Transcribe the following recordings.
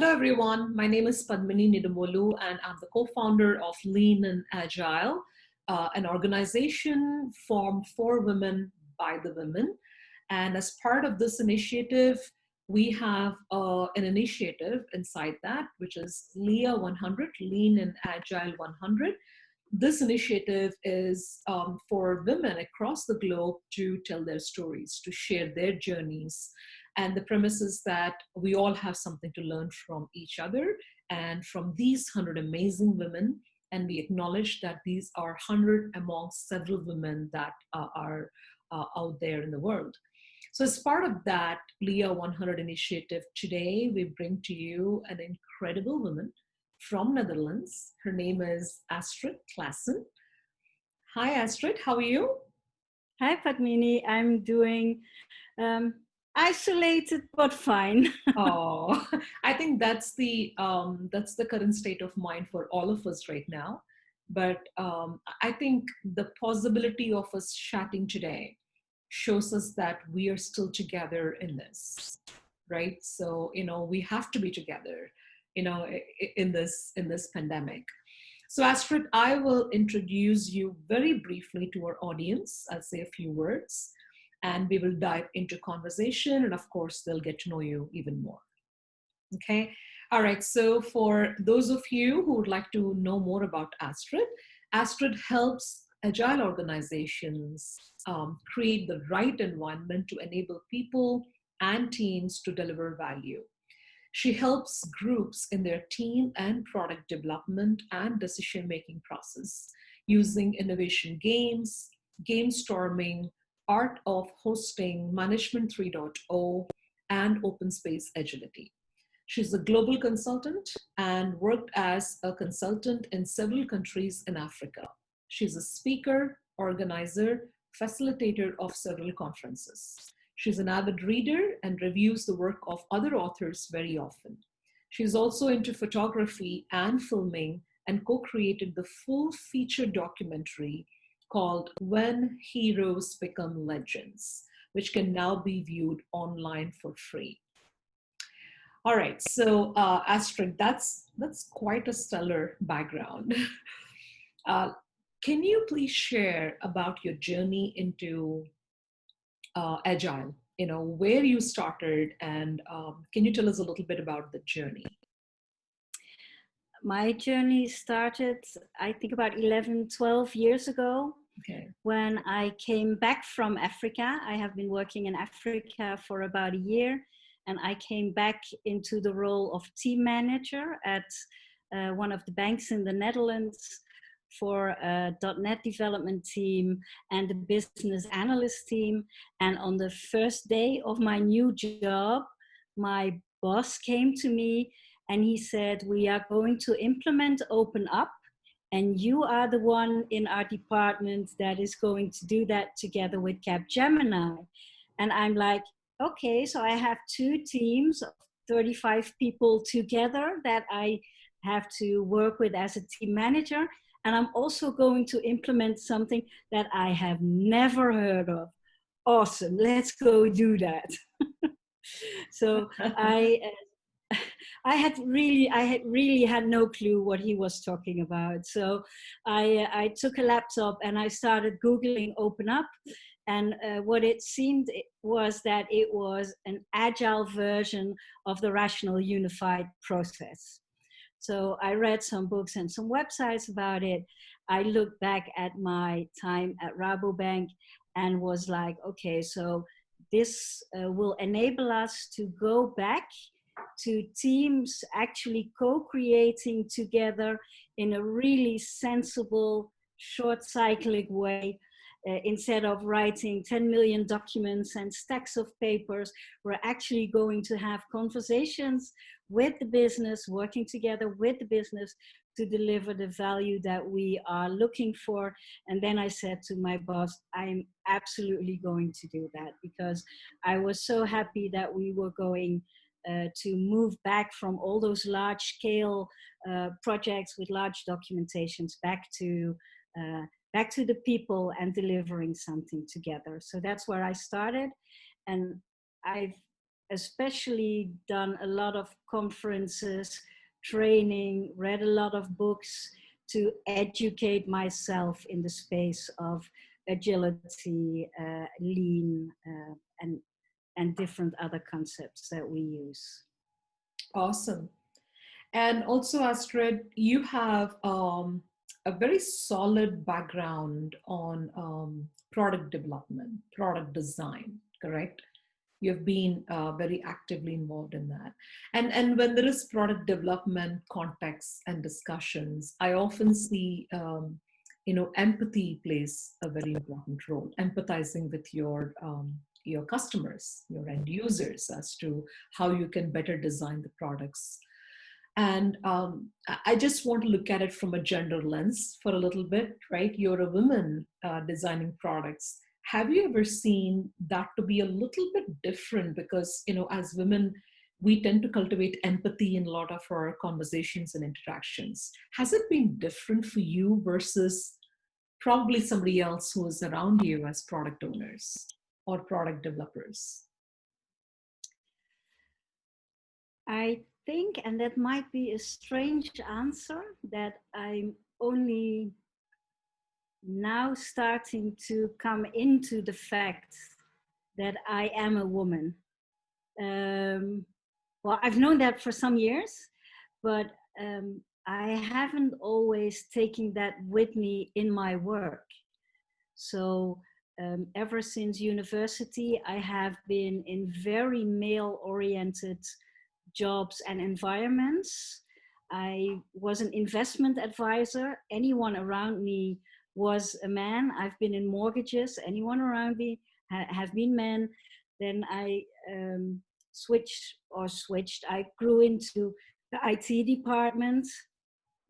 Hello, everyone. My name is Padmini Nidumolu, and I'm the co-founder of Lean and Agile, an organization formed for women by the women. And as part of this initiative, we have an initiative inside that, which is LIA100, Lean and Agile 100. This initiative is for women across the globe to tell their stories, to share their journeys. And the premise is that we all have something to learn from each other and from these 100 amazing women. And we acknowledge that these are 100 amongst several women that are out there in the world. So as part of that LIA100 initiative, today we bring to you an incredible woman from Netherlands. Her name is Astrid Claessen. Hi, Astrid. How are you? Hi, Padmini. I'm doing isolated but fine. Oh, I think that's the current state of mind for all of us right now. But I think the possibility of us chatting today shows us that we are still together in this, right? So we have to be together, in this pandemic. So Astrid, I will introduce you very briefly to our audience. I'll say a few words and we will dive into conversation, and of course they'll get to know you even more. Okay. All right. So for those of you who would like to know more about Astrid, Astrid helps agile organizations create the right environment to enable people and teams to deliver value. She helps groups in their team and product development and decision-making process using innovation games, game storming, art of hosting, management 3.0, and open space agility. She's a global consultant and worked as a consultant in several countries in Africa. She's a speaker, organizer, facilitator of several conferences. She's an avid reader and reviews the work of other authors very often. She's also into photography and filming and co-created the full feature documentary called When Heroes Become Legends, which can now be viewed online for free. All right, so Astrid, that's quite a stellar background. Can you please share about your journey into Agile? Where you started, and can you tell us a little bit about the journey? My journey started, I think, about 11, 12 years ago. Okay. When I came back from Africa. I have been working in Africa for about a year, and I came back into the role of team manager at one of the banks in the Netherlands for a .NET development team and a business analyst team. And on the first day of my new job, my boss came to me and he said, "We are going to implement Open Up, and you are the one in our department that is going to do that together with Capgemini." And I'm like, okay, so I have two teams of 35 people together that I have to work with as a team manager. And I'm also going to implement something that I have never heard of. Awesome, let's go do that. So I really had no clue what he was talking about. So I took a laptop and I started Googling Open Up. And what it seemed was that it was an agile version of the rational unified process. So I read some books and some websites about it. I looked back at my time at Rabobank and was like, okay, so this will enable us to go back to teams actually co-creating together in a really sensible, short cyclic way. Instead of writing 10 million documents and stacks of papers, we're actually going to have conversations with the business, working together with the business to deliver the value that we are looking for. And then I said to my boss, I'm absolutely going to do that, because I was so happy that we were going to move back from all those large scale projects with large documentations back to the people and delivering something together. So that's where I started. And I've especially done a lot of conferences, training, read a lot of books to educate myself in the space of agility, lean, and different other concepts that we use. Awesome. And also, Astrid, you have a very solid background on product development, product design, correct? You've been very actively involved in that. And when there is product development contexts and discussions, I often see, empathy plays a very important role, empathizing with your customers, your end users, as to how you can better design the products. And I just want to look at it from a gender lens for a little bit, right? You're a woman designing products. Have you ever seen that to be a little bit different? Because, as women, we tend to cultivate empathy in a lot of our conversations and interactions. Has it been different for you versus probably somebody else who is around you as product owners or product developers? I think, and that might be a strange answer, that I'm only now starting to come into the fact that I am a woman. Well, I've known that for some years, but I haven't always taken that with me in my work. So ever since university, I have been in very male-oriented jobs and environments. I was an investment advisor. Anyone around me was a man. I've been in mortgages. Anyone around me have been men. Then I switched. I grew into the IT department,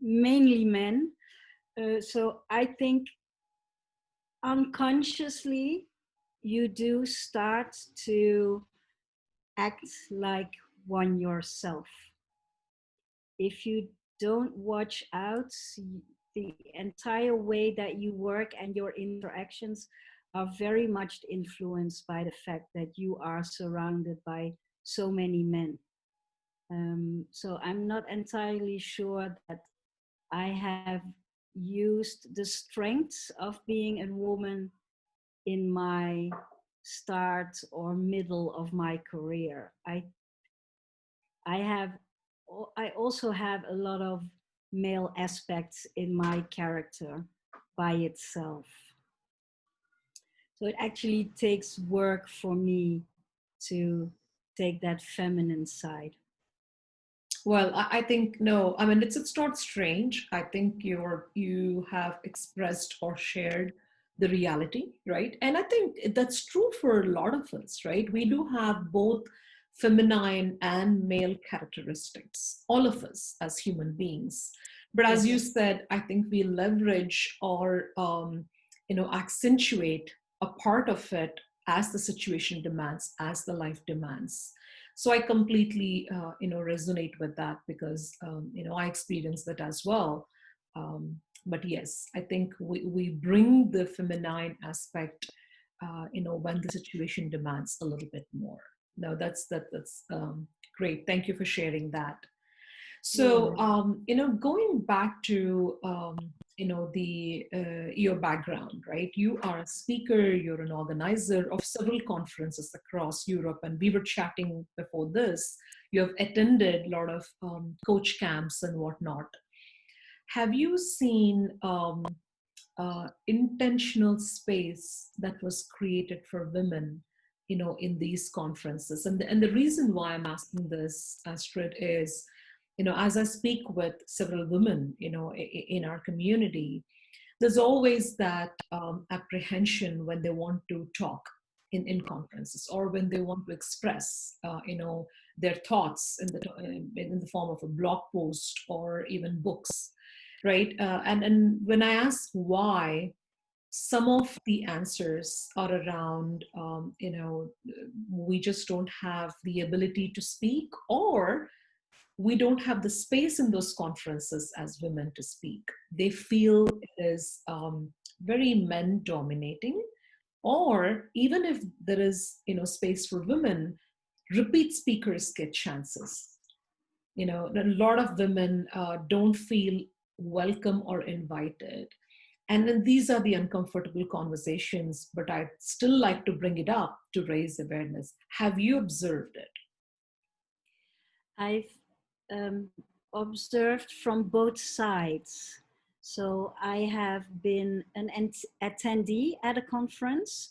mainly men. So I think unconsciously you do start to act like one yourself. If you don't watch out, the entire way that you work and your interactions are very much influenced by the fact that you are surrounded by so many men. So I'm not entirely sure that I have used the strengths of being a woman in my start or middle of my career. I also have a lot of male aspects in my character by itself. So it actually takes work for me to take that feminine side. Well, I think no. I mean, it's not strange. I think you have expressed or shared the reality, right? And I think that's true for a lot of us, right? We do have both feminine and male characteristics, all of us as human beings. But as you said, I think we leverage or accentuate a part of it as the situation demands, as the life demands. So I completely resonate with that because I experienced that as well. But yes, I think we bring the feminine aspect when the situation demands a little bit more. No, that's great. Thank you for sharing that. So going back to your background, right? You are a speaker, you're an organizer of several conferences across Europe, and we were chatting before this. You have attended a lot of coach camps and whatnot. Have you seen intentional space that was created for women, in these conferences? And the reason why I'm asking this, Astrid, is as I speak with several women, in our community, there's always that apprehension when they want to talk in conferences, or when they want to express, their thoughts in the form of a blog post or even books, right? And when I ask why, some of the answers are around, we just don't have the ability to speak, or we don't have the space in those conferences as women to speak. They feel it is very men dominating, or even if there is space for women, repeat speakers get chances. You know, a lot of women don't feel welcome or invited. And then these are the uncomfortable conversations, but I'd still like to bring it up to raise awareness. Have you observed it? I've observed from both sides. So I have been an attendee at a conference,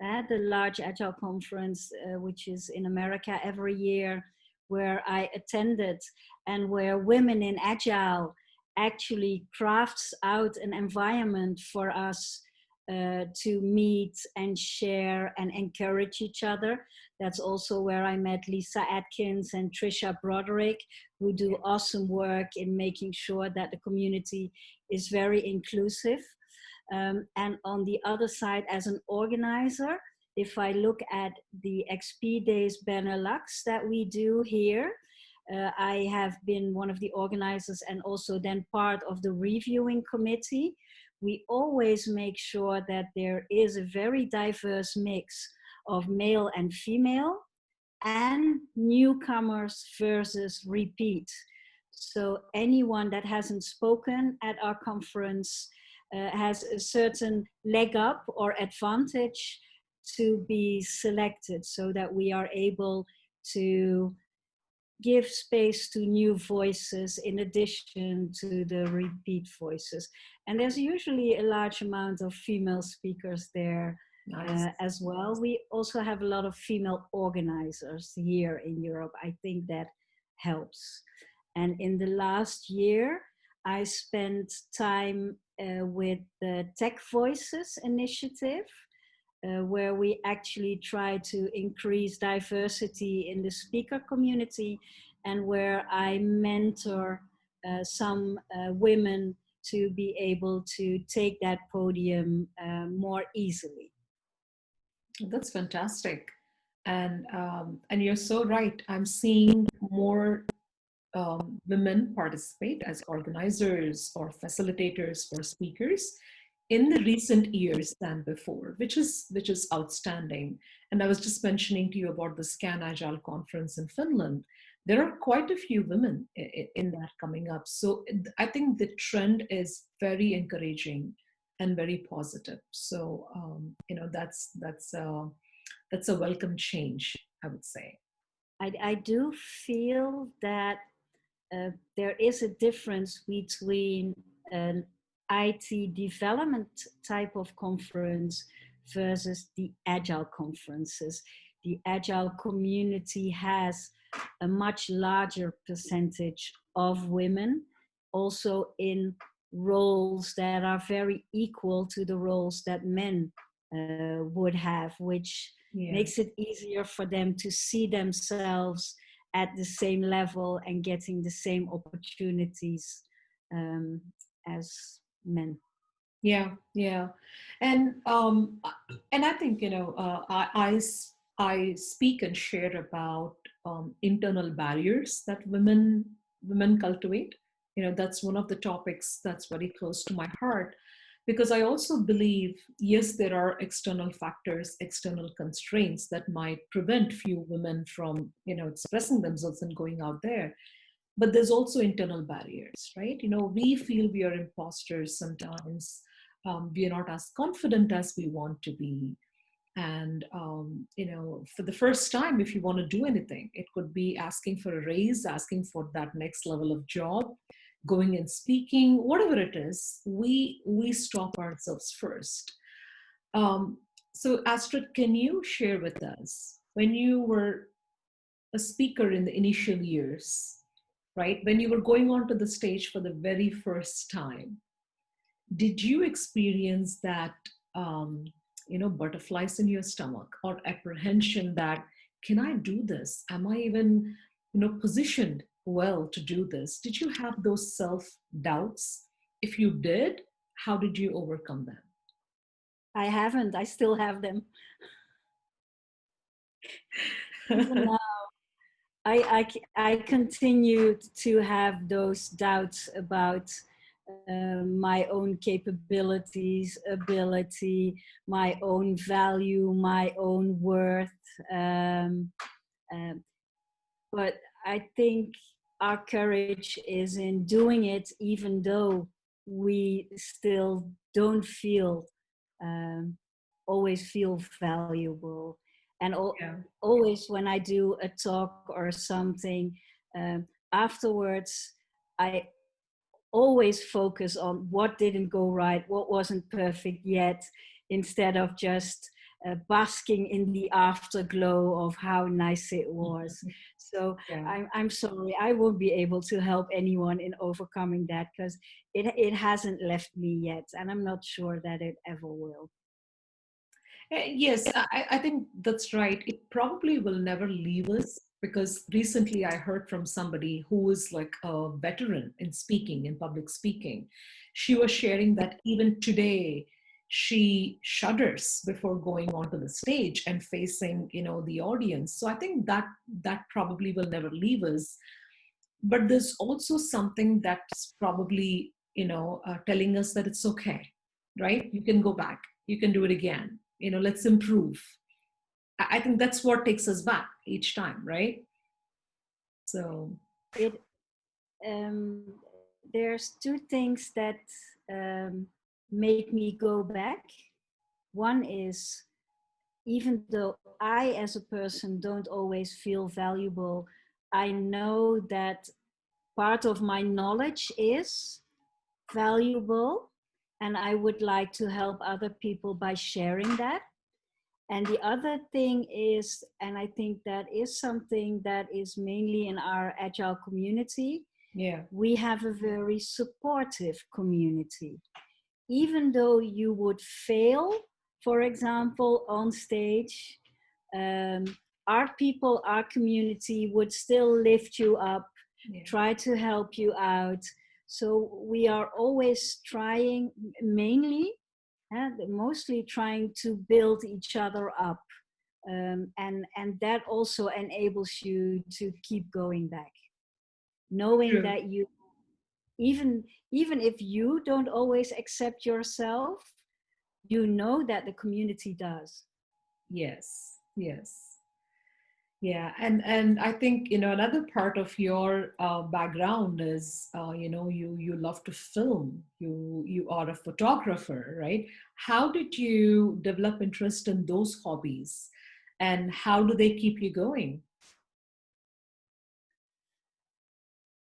at the large Agile conference, which is in America every year, where I attended, and where Women in Agile actually crafts out an environment for us to meet and share and encourage each other. That's also where I met Lisa Atkins and Trisha Broderick, who do awesome work in making sure that the community is very inclusive. And on the other side, as an organizer, if I look at the XP Days Benelux that we do here, I have been one of the organizers and also then part of the reviewing committee. We always make sure that there is a very diverse mix of male and female, and newcomers versus repeat. So anyone that hasn't spoken at our conference has a certain leg up or advantage to be selected, so that we are able to give space to new voices in addition to the repeat voices. And there's usually a large amount of female speakers there. Nice. As well. We also have a lot of female organizers here in Europe. I think that helps. And in the last year, I spent time with the Tech Voices initiative, where we actually try to increase diversity in the speaker community, and where I mentor some women to be able to take that podium more easily. That's fantastic. And you're so right. I'm seeing more women participate as organizers or facilitators or speakers in the recent years than before, which is outstanding. And I was just mentioning to you about the Scan Agile conference in Finland. There are quite a few women in that coming up. So I think the trend is very encouraging and very positive. So that's a welcome change, I would say. I do feel that there is a difference between an IT development type of conference versus the Agile conferences. The Agile community has a much larger percentage of women, also in roles that are very equal to the roles that men would have, which makes it easier for them to see themselves at the same level and getting the same opportunities as men. Yeah, and I think I speak and share about internal barriers that women cultivate. That's one of the topics that's very close to my heart, because I also believe, yes, there are external factors, external constraints that might prevent few women from expressing themselves and going out there. But there's also internal barriers, right? We feel we are imposters sometimes. We are not as confident as we want to be. And, for the first time, if you want to do anything, it could be asking for a raise, asking for that next level of job, going and speaking, whatever it is, we stop ourselves first. So Astrid, can you share with us, when you were a speaker in the initial years, right, when you were going onto the stage for the very first time, did you experience that, butterflies in your stomach or apprehension that, can I do this? Am I even, positioned well to do this? Did you have those self-doubts? If you did, how did you overcome them? I haven't. I still have them. Even now, I continue to have those doubts about my own capabilities, ability, my own value, my own worth. Um, but I think our courage is in doing it, even though we still don't feel um, always feel valuable. And Yeah. always when I do a talk or something, afterwards, I always focus on what didn't go right, what wasn't perfect yet, instead of just basking in the afterglow of how nice it was. So Yeah. I'm sorry, I won't be able to help anyone in overcoming that because it hasn't left me yet, and I'm not sure that it ever will. Yes, I think that's right. It probably will never leave us because recently I heard from somebody who is like a veteran in speaking, in public speaking. She was sharing that even today she shudders before going onto the stage and facing, the audience. So I think that probably will never leave us. But there's also something that's probably, telling us that it's okay, right? You can go back, you can do it again, let's improve. I think that's what takes us back each time, right? So It there's two things that um, make me go back. One is, even though I, as a person, don't always feel valuable, I know that part of my knowledge is valuable, and I would like to help other people by sharing that. And the other thing is, and I think that is something that is mainly in our Agile community, yeah. we have a very supportive community. Even though you would fail, for example, on stage, um, our people, our community would still lift you up, Yeah. try to help you out. So we are always trying, mainly, mostly trying to build each other up. And that also enables you to keep going back, knowing True. that you, even even if you don't always accept yourself, you know that the community does. Yes. Yes. Yeah, and I think another part of your background is you love to film. You are a photographer, right? How did you develop interest in those hobbies, and how do they keep you going?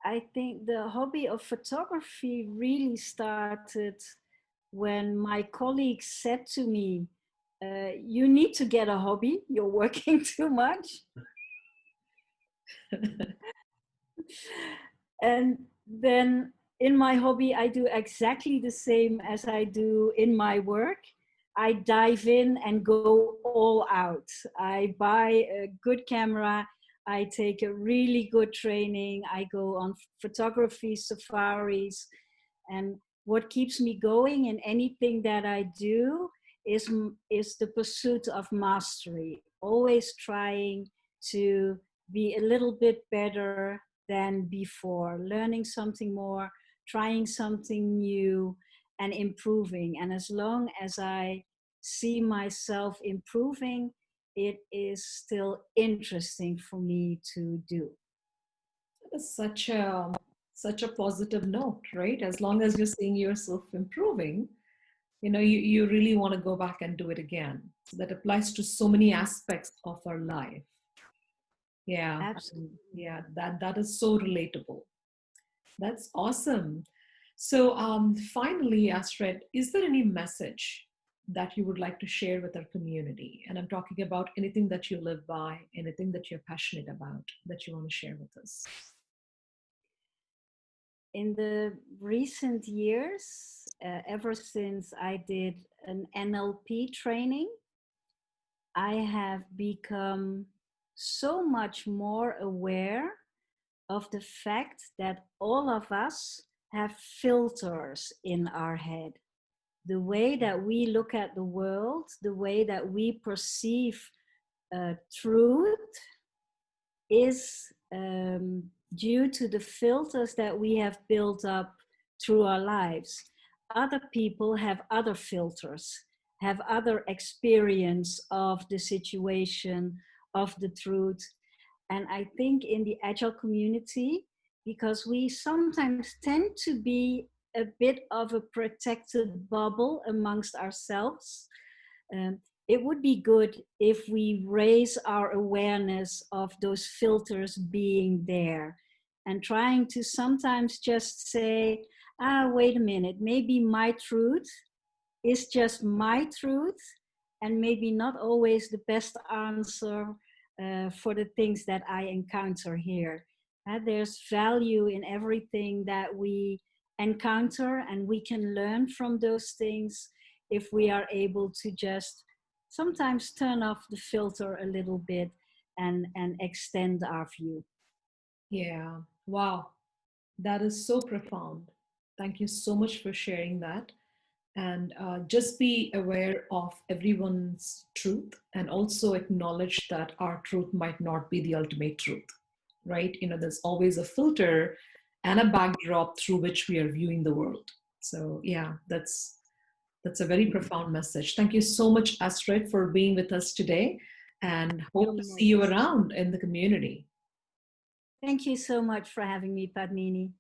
I think the hobby of photography really started when my colleagues said to me, you need to get a hobby, you're working too much. And then in my hobby, I do exactly the same as I do in my work. I dive in and go all out. I buy a good camera. I take a really good training. I go on photography safaris. And what keeps me going in anything that I do is the pursuit of mastery, always trying to be a little bit better than before, learning something more, trying something new, and improving. And as long as I see myself improving, it is still interesting for me to do. It's such a positive note, right? As long as you're seeing yourself improving, you really want to go back and do it again. So that applies to so many aspects of our life. Yeah, Absolutely. yeah, that is so relatable. That's awesome. So, finally, Astrid, is there any message that you would like to share with our community? And I'm talking about anything that you live by, anything that you're passionate about that you want to share with us. In the recent years, ever since I did an NLP training, I have become so much more aware of the fact that all of us have filters in our head. The way that we look at the world, the way that we perceive truth is due to the filters that we have built up through our lives. Other people have other filters, have other experience of the situation, of the truth. And I think in the Agile community, because we sometimes tend to be a bit of a protected bubble amongst ourselves, um, it would be good if we raise our awareness of those filters being there and trying to sometimes just say, wait a minute, maybe my truth is just my truth and maybe not always the best answer for the things that I encounter here. There's value in everything that we encounter, and we can learn from those things if we are able to just sometimes turn off the filter a little bit and extend our view. Yeah. Wow. That is so profound. Thank you so much for sharing that. And just be aware of everyone's truth and also acknowledge that our truth might not be the ultimate truth, right? There's always a filter and a backdrop through which we are viewing the world. So yeah, that's a very profound message. Thank you so much, Astrid, for being with us today, and hope to see you around in the community. Thank you so much for having me, Padmini.